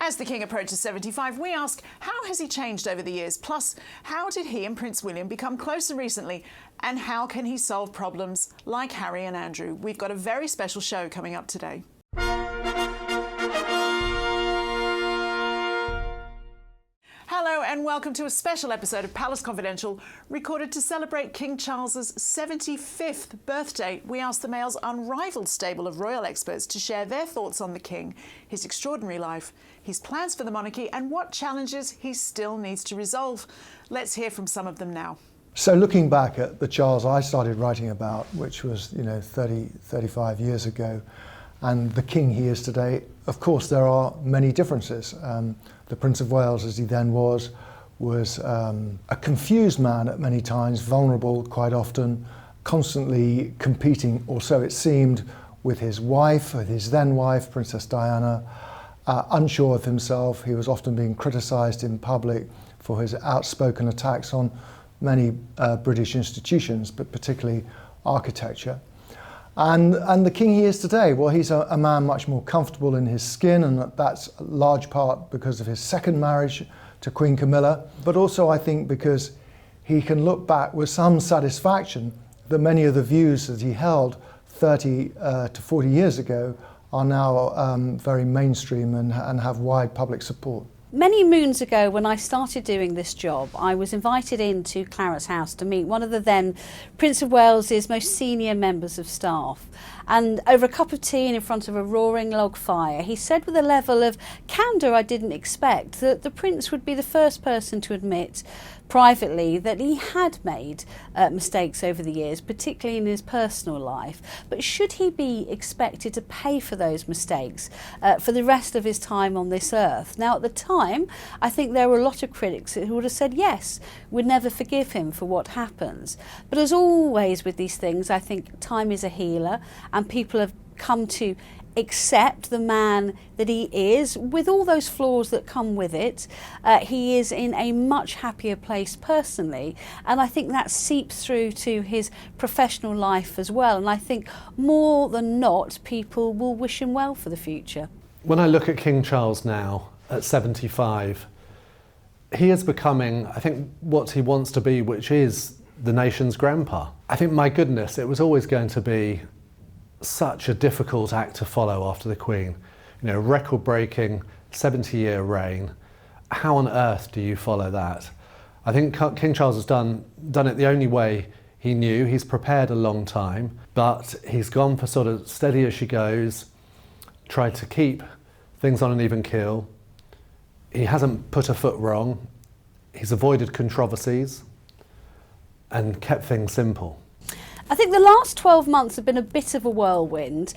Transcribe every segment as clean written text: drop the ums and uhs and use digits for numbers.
As the King approaches 75, we ask, how has he changed over the years? Plus, how did he and Prince William become closer recently? And how can he solve problems like Harry and Andrew? We've got a very special show coming up today. Hello and welcome to a special episode of Palace Confidential, recorded to celebrate King Charles's 75th birthday. We asked the Mail's unrivalled stable of royal experts to share their thoughts on the King, his extraordinary life, his plans for the monarchy and what challenges he still needs to resolve. Let's hear from some of them now. So looking back at the Charles I started writing about, which was 35 years ago, and the King he is today, of course there are many differences. The Prince of Wales, as he then was a confused man at many times, vulnerable quite often, constantly competing, or so it seemed, with his wife, with his then wife, Princess Diana, unsure of himself. He was often being criticised in public for his outspoken attacks on many British institutions, but particularly architecture. And the King he is today, well, he's a man much more comfortable in his skin, and that's a large part because of his second marriage to Queen Camilla, but also I think because he can look back with some satisfaction that many of the views that he held 30 to 40 years ago are now very mainstream and have wide public support. Many moons ago, when I started doing this job, I was invited into Claret's house to meet one of the then Prince of Wales's most senior members of staff. And over a cup of tea and in front of a roaring log fire, he said with a level of candour I didn't expect that the Prince would be the first person to admit privately that he had made mistakes over the years, particularly in his personal life. But should he be expected to pay for those mistakes for the rest of his time on this earth? Now, at the time, I think there were a lot of critics who would have said, yes, we'd never forgive him for what happens. But as always with these things, I think time is a healer, and people have come to accept the man that he is, with all those flaws that come with it. He is in a much happier place personally, and I think that seeps through to his professional life as well, and I think more than not people will wish him well for the future. When I look at King Charles now at 75, he is becoming, I think, what he wants to be, which is the nation's grandpa. I think, my goodness, it was always going to be such a difficult act to follow after the Queen. Record-breaking 70-year reign. How on earth do you follow that? I think King Charles has done it the only way he knew. He's prepared a long time, but he's gone for sort of steady as she goes, tried to keep things on an even keel. He hasn't put a foot wrong. He's avoided controversies and kept things simple. I think the last 12 months have been a bit of a whirlwind.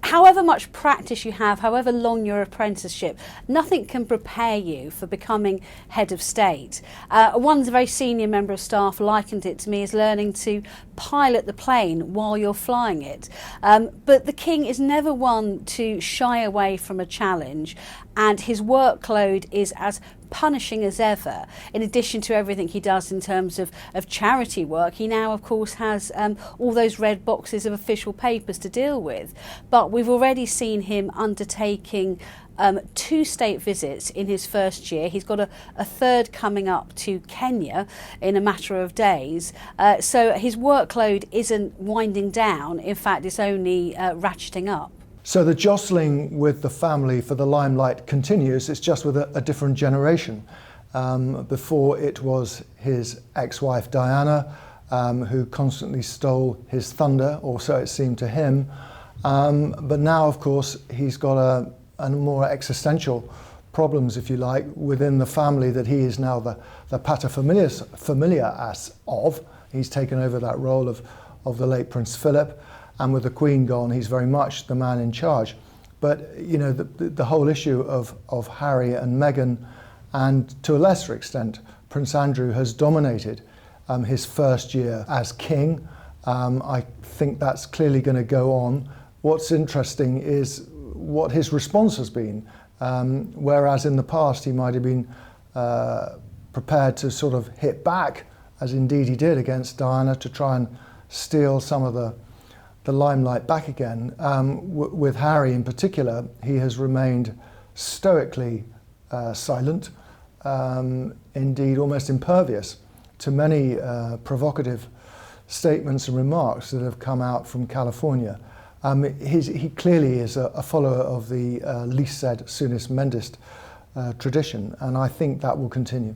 However much practice you have, however long your apprenticeship, nothing can prepare you for becoming head of state. One very senior member of staff likened it to me as learning to pilot the plane while you're flying it. But the King is never one to shy away from a challenge, and his workload is as punishing as ever. In addition to everything he does in terms of charity work, he now of course has all those red boxes of official papers to deal with. But we've already seen him undertaking 2 state visits in his first year. He's got a third coming up to Kenya in a matter of days. So his workload isn't winding down. In fact, it's only ratcheting up. So the jostling with the family for the limelight continues. It's just with a different generation. Before it was his ex-wife Diana, who constantly stole his thunder, or so it seemed to him. But now, of course, he's got a more existential problems, if you like, within the family that he is now the paterfamilias of. He's taken over that role of the late Prince Philip. And with the Queen gone, he's very much the man in charge. But the whole issue of Harry and Meghan, and to a lesser extent Prince Andrew, has dominated his first year as king. I think that's clearly going to go on. What's interesting is what his response has been. Whereas in the past he might have been prepared to sort of hit back, as indeed he did against Diana, to try and steal some of the limelight back again. With Harry in particular, he has remained stoically silent, indeed almost impervious to many provocative statements and remarks that have come out from California. He clearly is a follower of the least said, soonest mended tradition, and I think that will continue.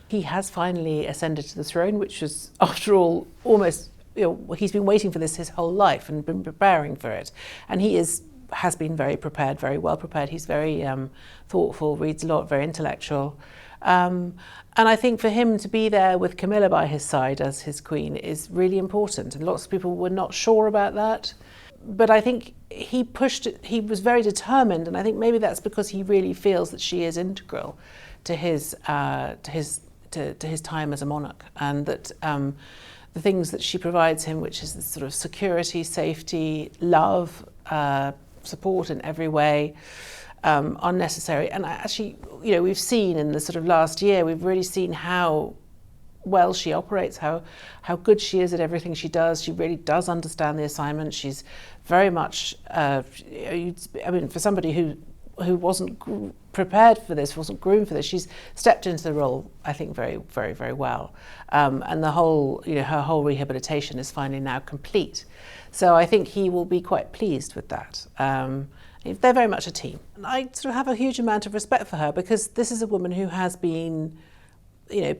He has finally ascended to the throne, which was, after all, almost, he's been waiting for this his whole life and been preparing for it. And he has been very prepared, very well prepared. He's very thoughtful, reads a lot, very intellectual. And I think for him to be there with Camilla by his side as his queen is really important. And lots of people were not sure about that. But I think he pushed it, he was very determined, and I think maybe that's because he really feels that she is integral to his time as a monarch, and that the things that she provides him, which is this sort of security, safety, love, support in every way, are necessary. And actually, we've seen in the sort of last year, we've really seen how well she operates, how good she is at everything she does. She really does understand the assignment. She's very much, for somebody who wasn't prepared for this, wasn't groomed for this, she's stepped into the role, I think, very, very, very well. And the whole, her whole rehabilitation is finally now complete. So I think he will be quite pleased with that. They're very much a team. And I sort of have a huge amount of respect for her, because this is a woman who has been,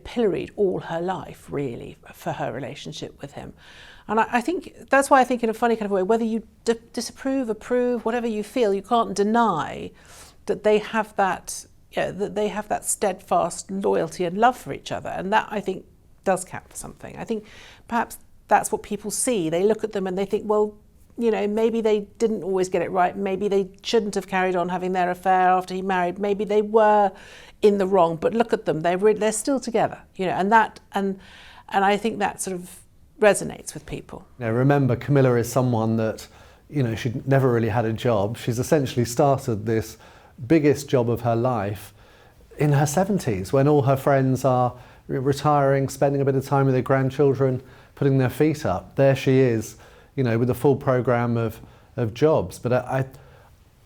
pilloried all her life, really, for her relationship with him. And I think that's why I think, in a funny kind of way, whether you disapprove, approve, whatever you feel, you can't deny that they have that, steadfast loyalty and love for each other, and that, I think, does count for something. I think perhaps that's what people see. They look at them and they think, well, maybe they didn't always get it right. Maybe they shouldn't have carried on having their affair after he married. Maybe they were in the wrong. But look at them; they're still together. And I think that sort of resonates with people. Remember, Camilla is someone that, she'd never really had a job. She's essentially started this biggest job of her life in her 70s, when all her friends are retiring, spending a bit of time with their grandchildren, putting their feet up. There she is, with a full programme of jobs. But I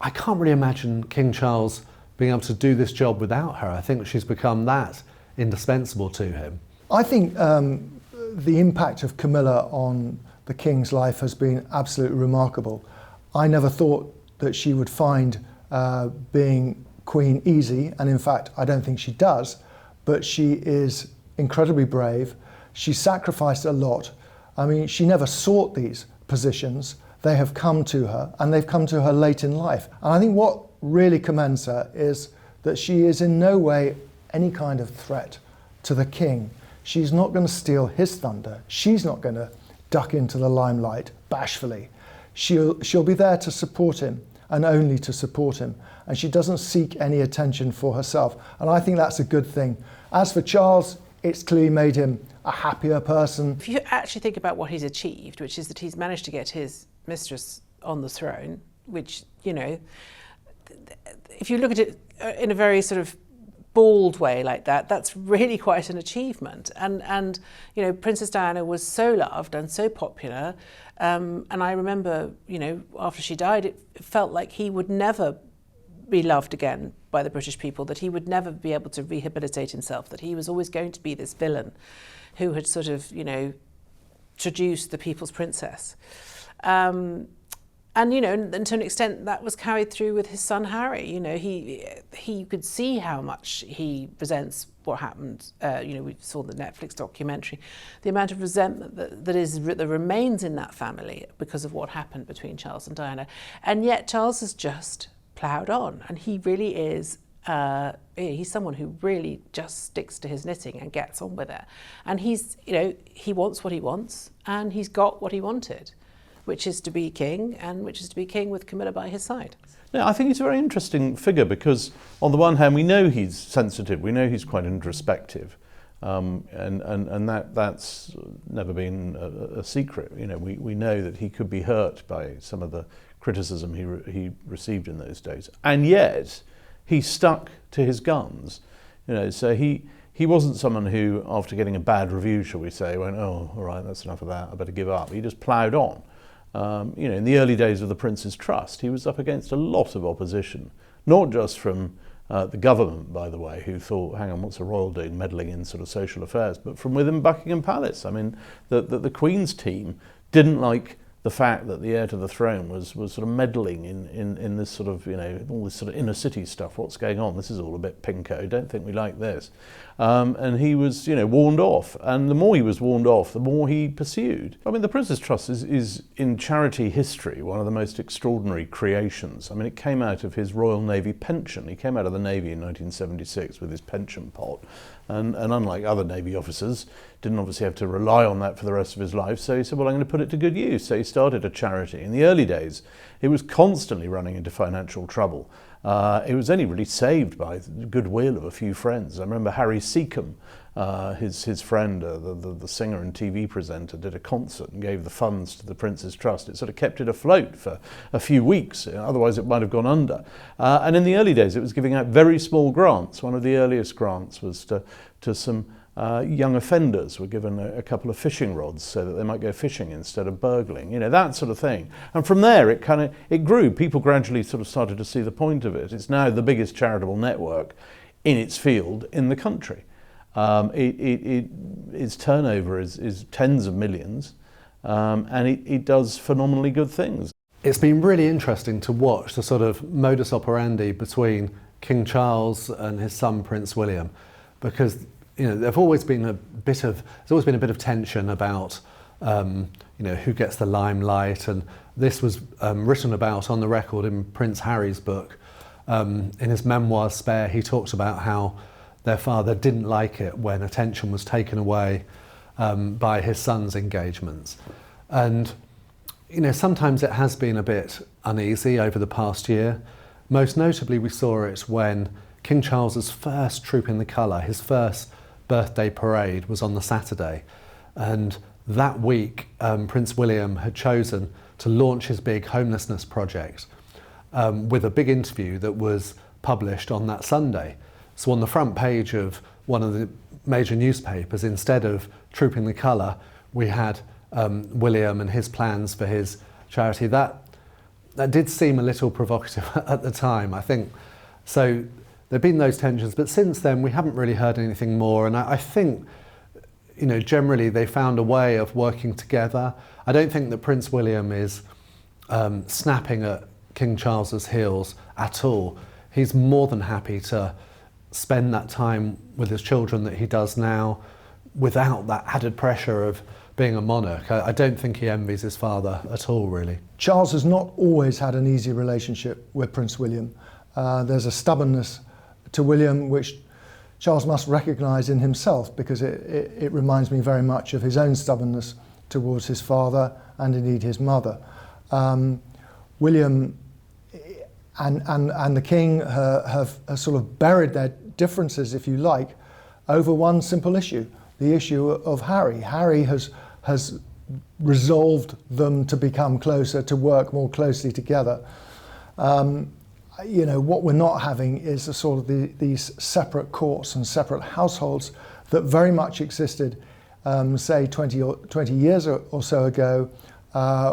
can't really imagine King Charles being able to do this job without her. I think she's become that indispensable to him. I think the impact of Camilla on the King's life has been absolutely remarkable. I never thought that she would find being Queen easy, and in fact I don't think she does, but she is incredibly brave. She sacrificed a lot. I mean, she never sought these positions. They have come to her, and they've come to her late in life. And I think what really commends her is that she is in no way any kind of threat to the King. She's not going to steal his thunder. She's not going to duck into the limelight bashfully. She'll be there to support him, and only to support him. And she doesn't seek any attention for herself. And I think that's a good thing. As for Charles, it's clearly made him a happier person. If you actually think about what he's achieved, which is that he's managed to get his mistress on the throne, which, if you look at it in a very sort of bald way like that, that's really quite an achievement. And Princess Diana was so loved and so popular. And I remember, after she died, it felt like he would never be loved again by the British people, that he would never be able to rehabilitate himself, that he was always going to be this villain who had sort of, traduced the people's princess. And to an extent that was carried through with his son Harry. He could see how much he resents what happened. We saw the Netflix documentary, the amount of resentment that remains in that family because of what happened between Charles and Diana. And yet Charles has just ploughed on, and he really is. He's someone who really just sticks to his knitting and gets on with it. And he wants what he wants, and he's got what he wanted, which is to be king, and which is to be king with Camilla by his side. Yeah, I think he's a very interesting figure, because on the one hand we know he's sensitive, we know he's quite introspective, and that's never been a secret. We know that he could be hurt by some of the criticism he received in those days, and yet he stuck to his guns. So he wasn't someone who, after getting a bad review, shall we say, went, "Oh, all right, that's enough of that, I better give up." He just ploughed on. In the early days of the Prince's Trust, he was up against a lot of opposition, not just from the government, by the way, who thought, hang on, what's a royal doing meddling in sort of social affairs, but from within Buckingham Palace. I mean, the Queen's team didn't like the fact that the heir to the throne was sort of meddling in this sort of, all this sort of inner city stuff. What's going on? This is all a bit pinko. Don't think we like this. And he was, warned off. And the more he was warned off, the more he pursued. I mean, the Prince's Trust is in charity history, one of the most extraordinary creations. I mean, it came out of his Royal Navy pension. He came out of the Navy in 1976 with his pension pot. And unlike other Navy officers, didn't obviously have to rely on that for the rest of his life. So he said, well, I'm going to put it to good use. So he started a charity. In the early days, it was constantly running into financial trouble. It was only really saved by the goodwill of a few friends. I remember Harry Seacombe, his friend, the singer and TV presenter, did a concert and gave the funds to the Prince's Trust. It sort of kept it afloat for a few weeks, otherwise it might have gone under. And in the early days it was giving out very small grants. One of the earliest grants was to some young offenders were given a couple of fishing rods so that they might go fishing instead of burgling, that sort of thing. And from there it grew. People gradually sort of started to see the point of it. It's now the biggest charitable network in its field in the country. Its turnover is tens of millions, and it does phenomenally good things. It's been really interesting to watch the sort of modus operandi between King Charles and his son Prince William, because there's always been a bit of tension about who gets the limelight, and this was written about on the record in Prince Harry's book. In his memoir Spare, he talks about how their father didn't like it when attention was taken away by his son's engagements. And sometimes it has been a bit uneasy over the past year. Most notably, we saw it when King Charles's first Troop in the Colour, his first birthday parade, was on the Saturday. And that week, Prince William had chosen to launch his big homelessness project with a big interview that was published on that Sunday. So on the front page of one of the major newspapers, instead of Troop in the Colour, we had William and his plans for his charity. That did seem a little provocative at the time, I think. So there've been those tensions, but since then we haven't really heard anything more. And I think, generally they found a way of working together. I don't think that Prince William is snapping at King Charles's heels at all. He's more than happy to spend that time with his children that he does now without that added pressure of being a monarch. I don't think he envies his father at all, really. Charles has not always had an easy relationship with Prince William. There's a stubbornness to William which Charles must recognise in himself, because it reminds me very much of his own stubbornness towards his father and indeed his mother. William and the King have sort of buried their differences, if you like, over one simple issue, the issue of Harry. Harry has resolved them to become closer, to work more closely together. What we're not having is a sort of these separate courts and separate households that very much existed, say 20 years or so ago,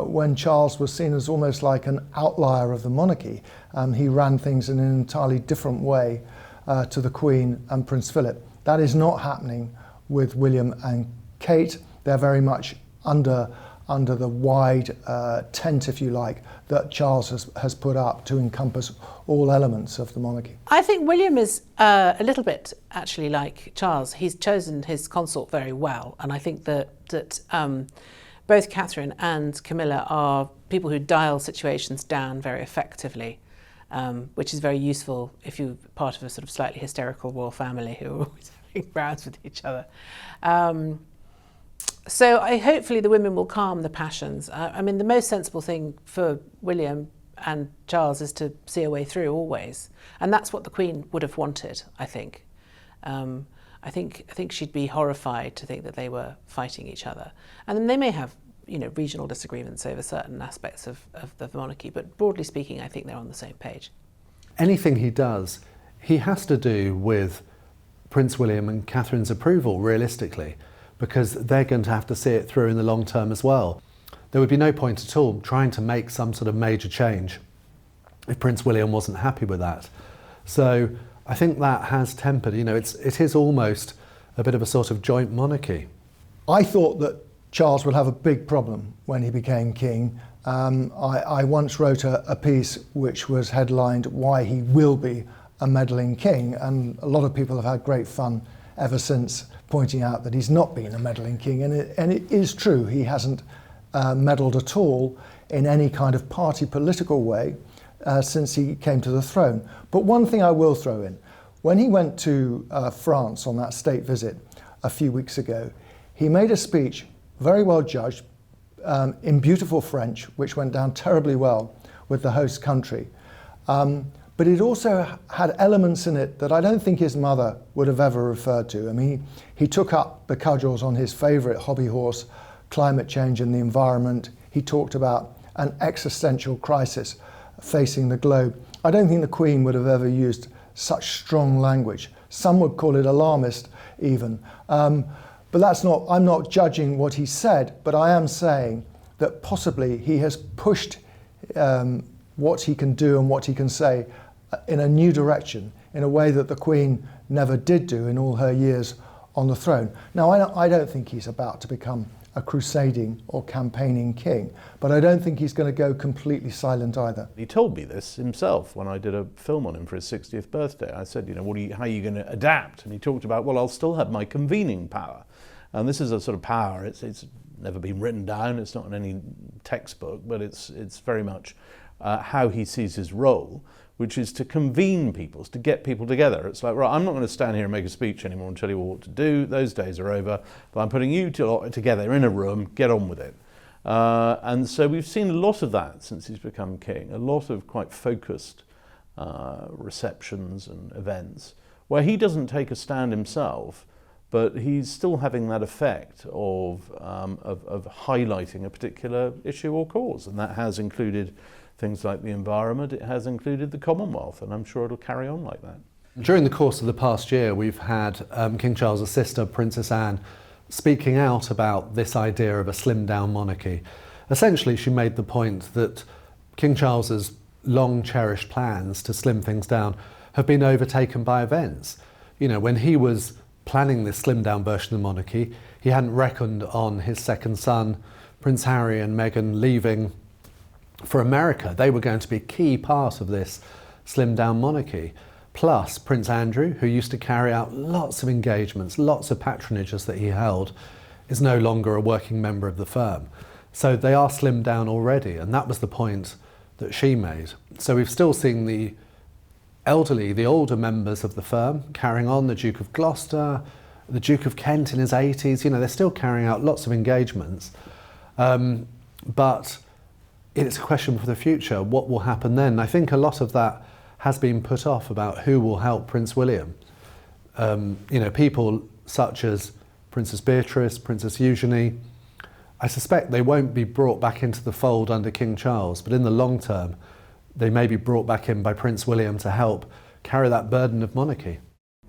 when Charles was seen as almost like an outlier of the monarchy. He ran things in an entirely different way to the Queen and Prince Philip. That is not happening with William and Kate. They're very much under the wide tent, if you like, that Charles has put up to encompass all elements of the monarchy. I think William is a little bit actually like Charles. He's chosen his consort very well, and I think that both Catherine and Camilla are people who dial situations down very effectively, which is very useful if you're part of a sort of slightly hysterical royal family who are always having rows with each other. So hopefully the women will calm the passions. I mean, the most sensible thing for William and Charles is to see a way through always. And that's what the Queen would have wanted, I think. I think she'd be horrified to think that they were fighting each other. And then they may have, regional disagreements over certain aspects of the monarchy, but broadly speaking, I think they're on the same page. Anything he does, he has to do with Prince William and Catherine's approval, realistically, because they're going to have to see it through in the long term as well. There would be no point at all trying to make some sort of major change if Prince William wasn't happy with that. So I think that has tempered, it is almost a bit of a sort of joint monarchy. I thought that Charles would have a big problem when he became king. I once wrote a piece which was headlined "Why He Will Be a Meddling King," and a lot of people have had great fun ever since pointing out that he's not been a meddling king, and it is true. He hasn't meddled at all in any kind of party political way since he came to the throne. But one thing I will throw in, when he went to France on that state visit a few weeks ago, he made a speech, very well judged, in beautiful French, which went down terribly well with the host country. But it also had elements in it that I don't think his mother would have ever referred to. I mean, he took up the cudgels on his favourite hobby horse, climate change and the environment. He talked about an existential crisis facing the globe. I don't think the Queen would have ever used such strong language. Some would call it alarmist even. But that's not, I'm not judging what he said, but I am saying that possibly he has pushed what he can do and what he can say in a new direction, in a way that the Queen never did do in all her years on the throne. Now, I don't think he's about to become a crusading or campaigning king, but I don't think he's going to go completely silent either. He told me this himself when I did a film on him for his 60th birthday. I said, how are you going to adapt? And he talked about, well, I'll still have my convening power. And this is a sort of power, it's never been written down, it's not in any textbook, but it's very much how he sees his role, which is to convene people, to get people together. It's like, right, I'm not going to stand here and make a speech anymore and tell you all what to do. Those days are over. But I'm putting you together in a room, get on with it. And so we've seen a lot of that since he's become king, a lot of quite focused receptions and events where he doesn't take a stand himself, but he's still having that effect of highlighting a particular issue or cause. And that has included things like the environment, it has included the Commonwealth, and I'm sure it'll carry on like that. During the course of the past year, we've had King Charles's sister, Princess Anne, speaking out about this idea of a slimmed-down monarchy. Essentially, she made the point that King Charles's long-cherished plans to slim things down have been overtaken by events. When he was planning this slimmed-down version of the monarchy, he hadn't reckoned on his second son, Prince Harry and Meghan, leaving for America. They were going to be a key part of this slimmed-down monarchy. Plus, Prince Andrew, who used to carry out lots of engagements, lots of patronages that he held, is no longer a working member of the firm. So they are slimmed down already, and that was the point that she made. So we've still seen the elderly, the older members of the firm carrying on, the Duke of Gloucester, the Duke of Kent in his 80s, they're still carrying out lots of engagements. But it's a question for the future, what will happen then? I think a lot of that has been put off about who will help Prince William. People such as Princess Beatrice, Princess Eugenie, I suspect they won't be brought back into the fold under King Charles, but in the long term, they may be brought back in by Prince William to help carry that burden of monarchy.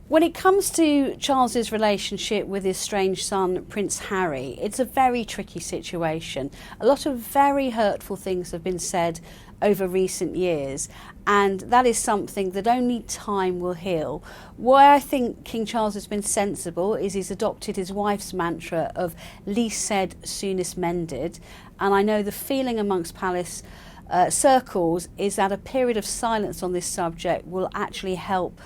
When it comes to Charles's relationship with his strange son, Prince Harry, it's a very tricky situation. A lot of very hurtful things have been said over recent years, and that is something that only time will heal. Why I think King Charles has been sensible is he's adopted his wife's mantra of least said, soonest mended, and I know the feeling amongst palace circles is that a period of silence on this subject will actually help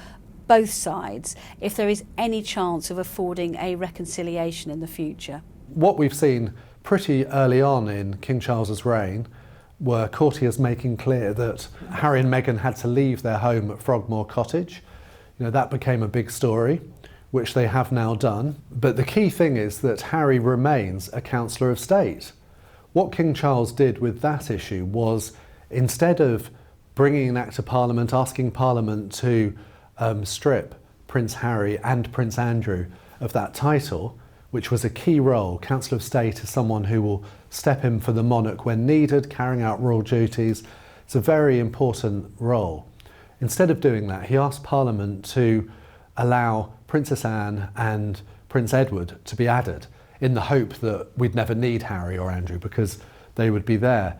both sides if there is any chance of affording a reconciliation in the future. What we've seen pretty early on in King Charles's reign were courtiers making clear that Harry and Meghan had to leave their home at Frogmore Cottage. That became a big story, which they have now done. But the key thing is that Harry remains a Councillor of State. What King Charles did with that issue was, instead of bringing an Act of Parliament, asking Parliament to strip Prince Harry and Prince Andrew of that title, which was a key role. Councillor of State is someone who will step in for the monarch when needed, carrying out royal duties. It's a very important role. Instead of doing that, he asked Parliament to allow Princess Anne and Prince Edward to be added, in the hope that we'd never need Harry or Andrew because they would be there.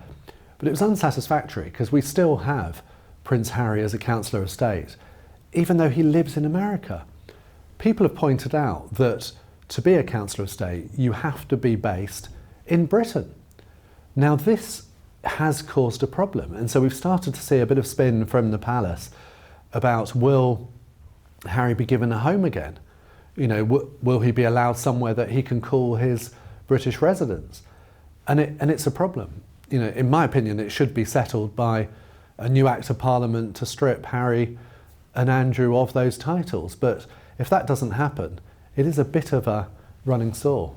But it was unsatisfactory because we still have Prince Harry as a Councillor of State. even though he lives in America. People have pointed out that to be a Councillor of State, you have to be based in Britain. Now, this has caused a problem, and so we've started to see a bit of spin from the palace about, will Harry be given a home again? You know, will he be allowed somewhere that he can call his British residence? And it's a problem. You know, in my opinion, it should be settled by a new Act of Parliament to strip Harry and Andrew of those titles. But if that doesn't happen, it is a bit of a running sore.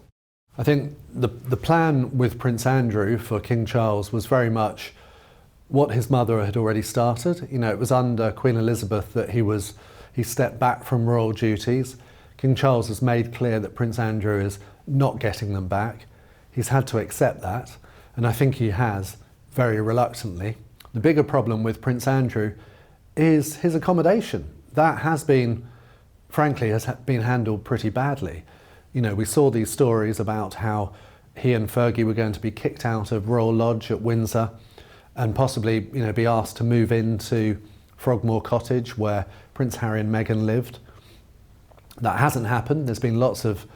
I think the plan with Prince Andrew for King Charles was very much what his mother had already started. You know, it was under Queen Elizabeth that he stepped back from royal duties. King Charles has made clear that Prince Andrew is not getting them back. He's had to accept that, and I think he has, very reluctantly. The bigger problem with Prince Andrew is his accommodation. That has been, frankly, has been handled pretty badly. You know, we saw these stories about how he and Fergie were going to be kicked out of Royal Lodge at Windsor and possibly, you know, be asked to move into Frogmore Cottage where Prince Harry and Meghan lived. That hasn't happened. There's been lots of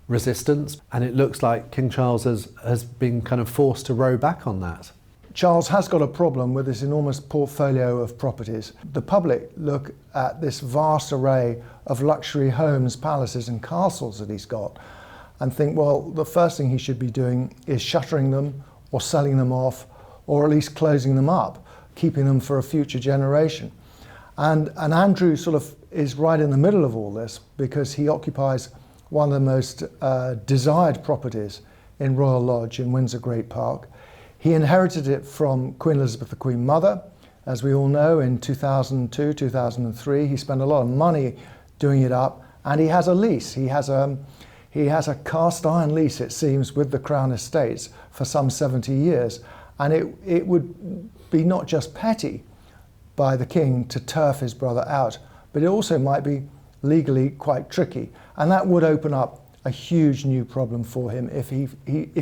resistance, and it looks like King Charles has been kind of forced to row back on that. Charles has got a problem with this enormous portfolio of properties. The public look at this vast array of luxury homes, palaces and castles that he's got and think, well, the first thing he should be doing is shuttering them or selling them off, or at least closing them up, keeping them for a future generation. And Andrew sort of is right in the middle of all this because he occupies one of the most desired properties in Royal Lodge in Windsor Great Park. He inherited it from Queen Elizabeth, the Queen Mother. As we all know, in 2002, 2003, he spent a lot of money doing it up, and he has a lease. He has a cast iron lease, it seems, with the Crown Estates for some 70 years. And it would be not just petty by the king to turf his brother out, but it also might be legally quite tricky. And that would open up a huge new problem for him if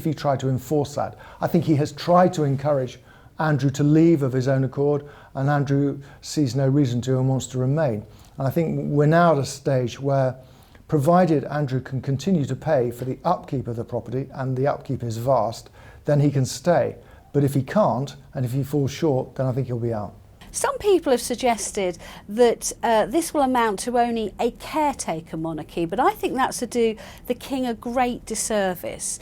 he tried to enforce that. I think he has tried to encourage Andrew to leave of his own accord, and Andrew sees no reason to and wants to remain. And I think we're now at a stage where, provided Andrew can continue to pay for the upkeep of the property, and the upkeep is vast, then he can stay. But if he can't, and if he falls short, then I think he'll be out. Some people have suggested that this will amount to only a caretaker monarchy, but I think that's to do the king a great disservice.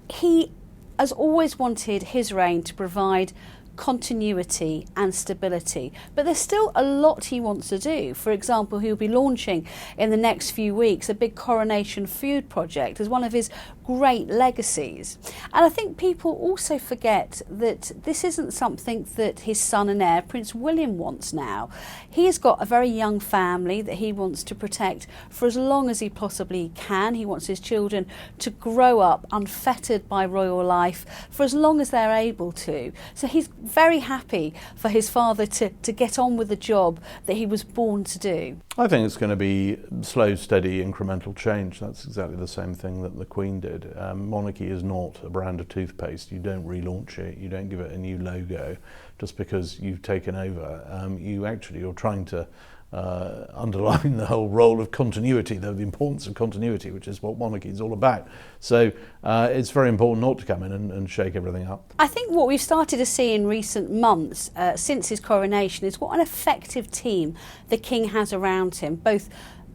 He has always wanted his reign to provide continuity and stability, but there's still a lot he wants to do. For example, he'll be launching in the next few weeks a big coronation food project as one of his great legacies. And I think people also forget that this isn't something that his son and heir, Prince William, wants now. He has got a very young family that he wants to protect for as long as he possibly can. He wants his children to grow up unfettered by royal life for as long as they're able to. So he's very happy for his father to get on with the job that he was born to do. I think it's going to be slow, steady, incremental change. That's exactly the same thing that the Queen did. Monarchy is not a brand of toothpaste. You don't relaunch it. You don't give it a new logo just because you've taken over. You're trying to underline the whole role of continuity, the importance of continuity, which is what monarchy is all about. So it's very important not to come in and shake everything up. I think what we've started to see in recent months since his coronation is what an effective team the king has around him, both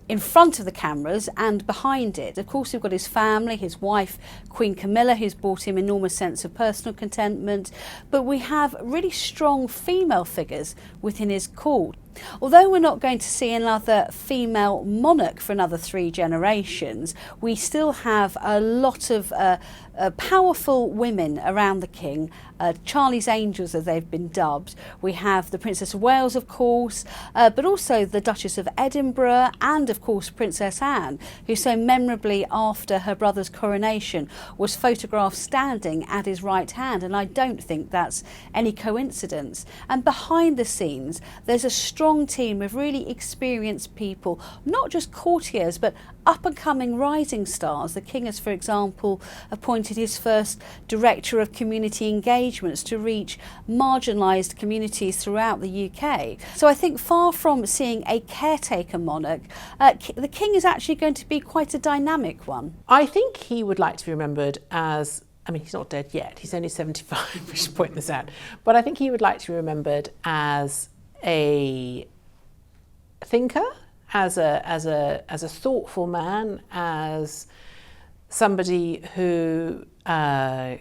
in front of the cameras and behind it. Of course, we've got his family, his wife, Queen Camilla, who's brought him enormous sense of personal contentment, but we have really strong female figures within his court. Although we're not going to see another female monarch for another 3 generations, we still have a lot of powerful women around the king, Charlie's Angels as they've been dubbed. We have the Princess of Wales, of course, but also the Duchess of Edinburgh and, of course, Princess Anne, who so memorably after her brother's coronation was photographed standing at his right hand, and I don't think that's any coincidence. And behind the scenes, there's a strong strong team of really experienced people, not just courtiers, but up-and-coming rising stars. The King has, for example, appointed his first Director of Community Engagements to reach marginalised communities throughout the UK. So I think far from seeing a caretaker monarch, the King is actually going to be quite a dynamic one. I think he would like to be remembered as, I mean, he's not dead yet, he's only 75, we should point this out, but I think he would like to be remembered as a thinker, as a thoughtful man, as somebody who had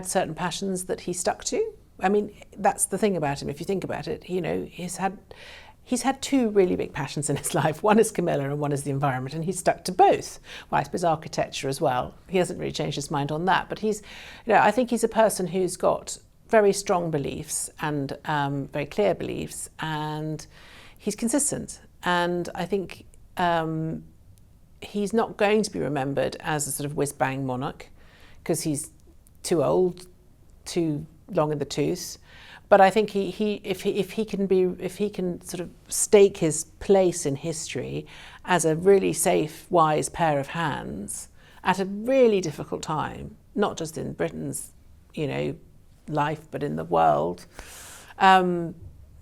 certain passions that he stuck to. I mean, that's the thing about him. If you think about it, you know, he's had two really big passions in his life. One is Camilla and one is the environment, and he's stuck to both. Well, I suppose architecture as well. He hasn't really changed his mind on that, but he's, you know, I think he's a person who's got very strong beliefs and very clear beliefs, and he's consistent. And I think he's not going to be remembered as a sort of whiz-bang monarch because he's too old, too long in the tooth. But I think if he can sort of stake his place in history as a really safe, wise pair of hands at a really difficult time, not just in Britain's, you know, life, but in the world,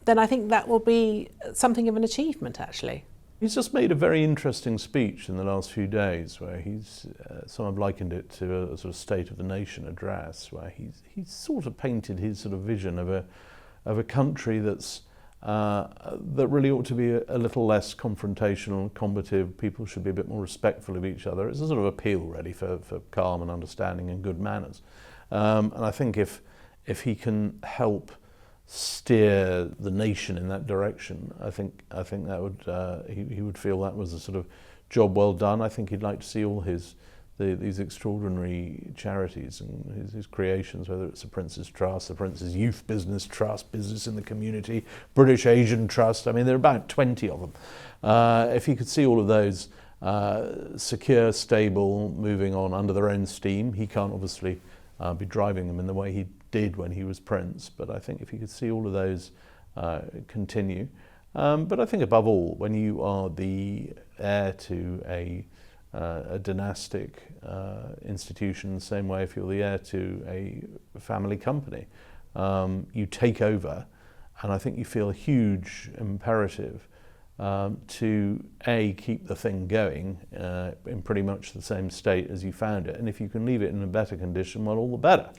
then I think that will be something of an achievement, actually. He's just made a very interesting speech in the last few days where he's, some have likened it to a sort of State of the Nation address, where he's sort of painted his sort of vision of a country that's, that really ought to be a little less confrontational, combative. People should be a bit more respectful of each other. It's a sort of appeal really for calm and understanding and good manners. And I think if he can help steer the nation in that direction, I think that would he would feel that was a sort of job well done. I think he'd like to see all these extraordinary charities and his creations, whether it's the Prince's Trust, the Prince's Youth Business Trust, Business in the Community, British Asian Trust. I mean, there are about 20 of them. If he could see all of those secure, stable, moving on under their own steam, he can't obviously be driving them in the way he did when he was Prince, but I think if you could see all of those continue. But I think above all, when you are the heir to a dynastic institution, the same way if you're the heir to a family company, you take over, and I think you feel a huge imperative to keep the thing going in pretty much the same state as you found it, and if you can leave it in a better condition, well, all the better.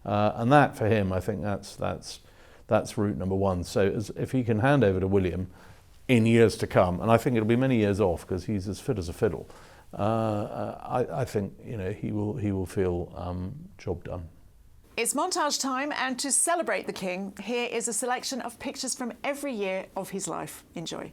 And that, for him, I think that's route number one. So if he can hand over to William in years to come, and I think it'll be many years off because he's as fit as a fiddle, I think, you know, he will feel job done. It's montage time, and to celebrate the King, here is a selection of pictures from every year of his life. Enjoy.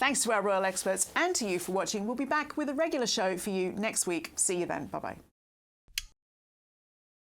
Thanks to our royal experts and to you for watching. We'll be back with a regular show for you next week. See you then. Bye-bye.